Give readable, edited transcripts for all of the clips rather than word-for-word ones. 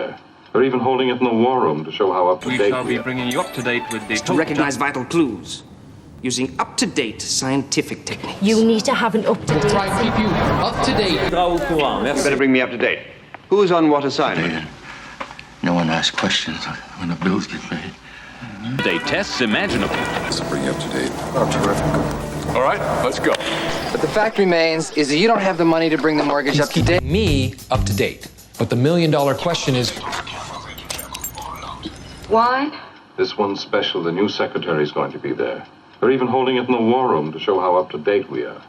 there. They're even holding it in the war room to show how up-to-date we are. We shall be bringing you up to date with the... To recognize vital clues using up-to-date scientific techniques. You need to have an up-to-date... We'll try and keep you up-to-date. You better bring me up to date. Who's on what assignment? No one asks questions when the bills get paid. Day tests imaginable. This will bring you up to date. Oh, terrific. All right, let's go. But the fact remains is that you don't have the money to bring the mortgage up to date. Me up to date. But the million-dollar question is... Why? This one's special. The new secretary's going to be there. They're even holding it in the war room to show how up-to-date we are.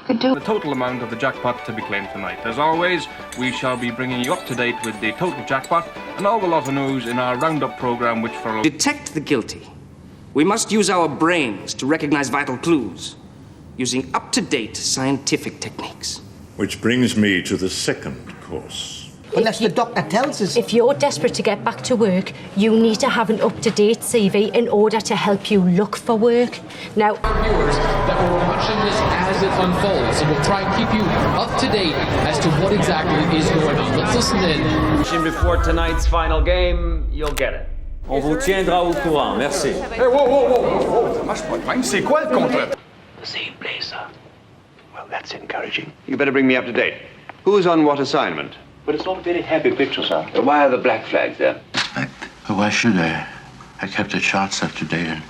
The total amount of the jackpot to be claimed tonight. As always, we shall be bringing you up to date with the total jackpot and all the lot of news in our roundup program, which for... Detect the guilty. We must use our brains to recognize vital clues using up-to-date scientific techniques. Which brings me to the second course. Unless the doctor tells us. If you're desperate to get back to work, you need to have an up-to-date CV in order to help you look for work. Now, Our viewers that we're watching this as it unfolds, so we'll try and keep you up to date as to what exactly is going on. Let's listen in. Before tonight's final game, you'll get it. On vous tiendra au courant. Merci. Hey, whoa. Ça marche pas de même. C'est quoi le contrat? The same place, huh? Well, that's encouraging. You better bring me up to date. Who's on what assignment? But it's not very happy pictures, huh? Why are the black flags there? Why should I? I kept the charts up to date and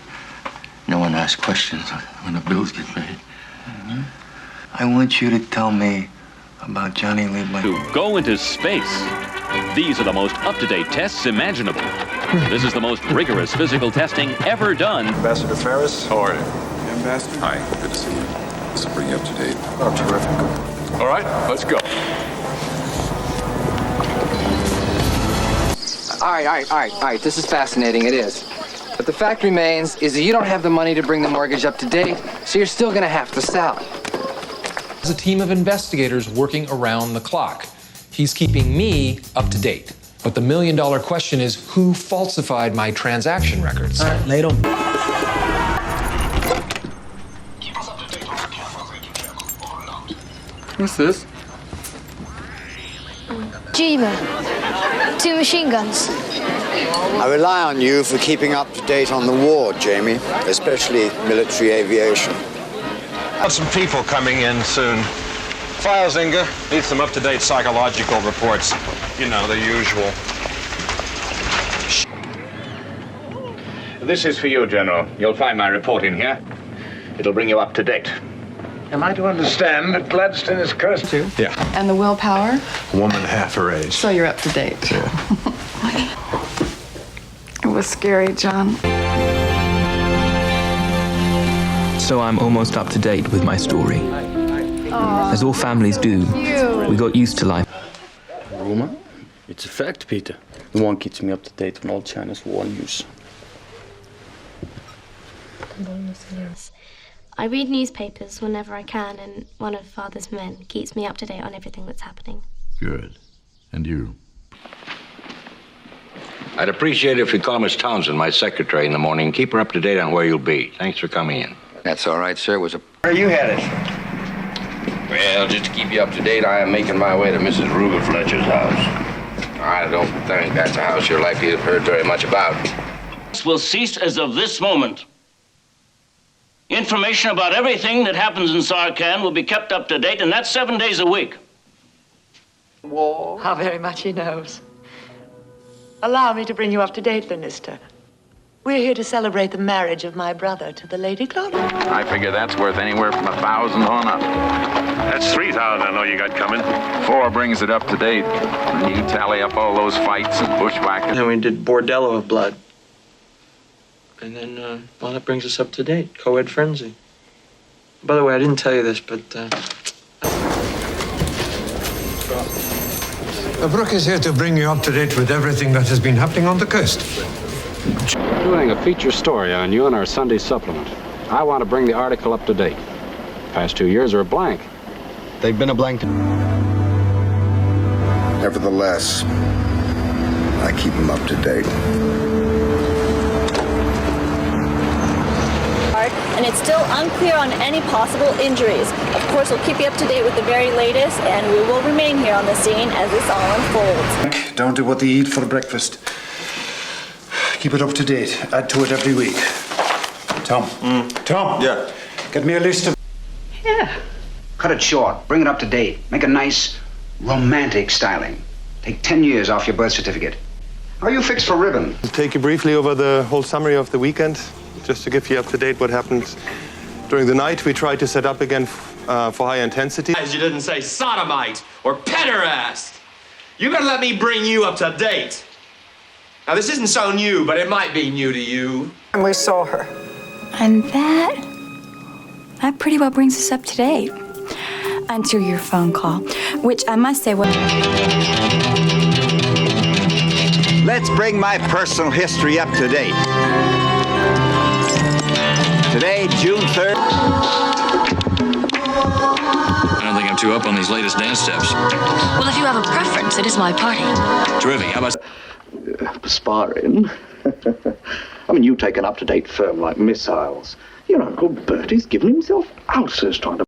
no one asks questions when the bills get paid. I want you to tell me about Johnny Lee. To go into space. These are the most up-to-date tests imaginable. This is the most rigorous physical testing ever done. Ambassador Ferris. How are you? Ambassador. Hi, good to see you. This will bring you up to date. Oh, terrific. All right, let's go. All right. This is fascinating. It is. But the fact remains is that you don't have the money to bring the mortgage up to date, so you're still going to have to sell. There's a team of investigators working around the clock. He's keeping me up to date. But the million-dollar question is, who falsified my transaction records? All right, lay them. What's this? G-Man. 2 machine guns. I rely on you for keeping up to date on the war, Jamie, especially military aviation. Have some people coming in soon. Files, Inga. Need some up-to-date psychological reports. You know, the usual. This is for you, General. You'll find my report in here. It'll bring you up to date. Am I to understand that Gladstone is cursed too? Yeah. And the willpower? A woman half her age. So you're up to date. Yeah. It was scary, John. So I'm almost up to date with my story. As all families do, we got used to life. Rumor? It's a fact, Peter. The one keeps me up to date on all China's war news. I read newspapers whenever I can, and one of Father's men keeps me up to date on everything that's happening. Good. And you? I'd appreciate it if you call Miss Townsend, my secretary, in the morning, and keep her up to date on where you'll be. Thanks for coming in. That's all right, sir. Where are you headed? Well, just to keep you up to date, I am making my way to Mrs. Ruger Fletcher's house. I don't think that's a house you're likely to have heard very much about. This will cease as of this moment. Information about everything that happens in Sarkhan will be kept up to date, and that's 7 days a week. War. How very much he knows. Allow me to bring you up to date, Lannister. We're here to celebrate the marriage of my brother to the Lady Claudia. I figure that's worth anywhere from 1,000 on up. That's 3,000 I know you got coming. 4 brings it up to date. And you tally up all those fights and bushwhackers. And we did Bordello of Blood. And then, well, that brings us up to date. Co-ed Frenzy. By the way, I didn't tell you this, but, Brooke is here to bring you up to date with everything that has been happening on the coast. Doing a feature story on you in our Sunday supplement. I want to bring the article up to date. Past 2 years are a blank. They've been a blank. Nevertheless, I keep them up to date. and it's still unclear on any possible injuries. Of course, we'll keep you up to date with the very latest, and we will remain here on the scene as this all unfolds. Down to what they eat for breakfast. Keep it up to date. Add to it every week. Tom. Tom. Yeah. Get me a list of... Yeah. Cut it short. Bring it up to date. Make a nice, romantic styling. Take 10 years off your birth certificate. Are you fixed for ribbon? I'll take you briefly over the whole summary of the weekend, just to give you up to date what happened during the night. We tried to set up again for high intensity. As you didn't say sodomite or pederast. You better let me bring you up to date. Now, this isn't so new, but it might be new to you. And we saw her. And that pretty well brings us up to date. Until your phone call, which I must say was... Let's bring my personal history up to date. Today, June 3rd. I don't think I'm too up on these latest dance steps. Well, if you have a preference, it is my party. Terrific. How about... Sparring? I mean, you take an up-to-date firm like Missiles. Your Uncle Bertie's given himself ulcers trying to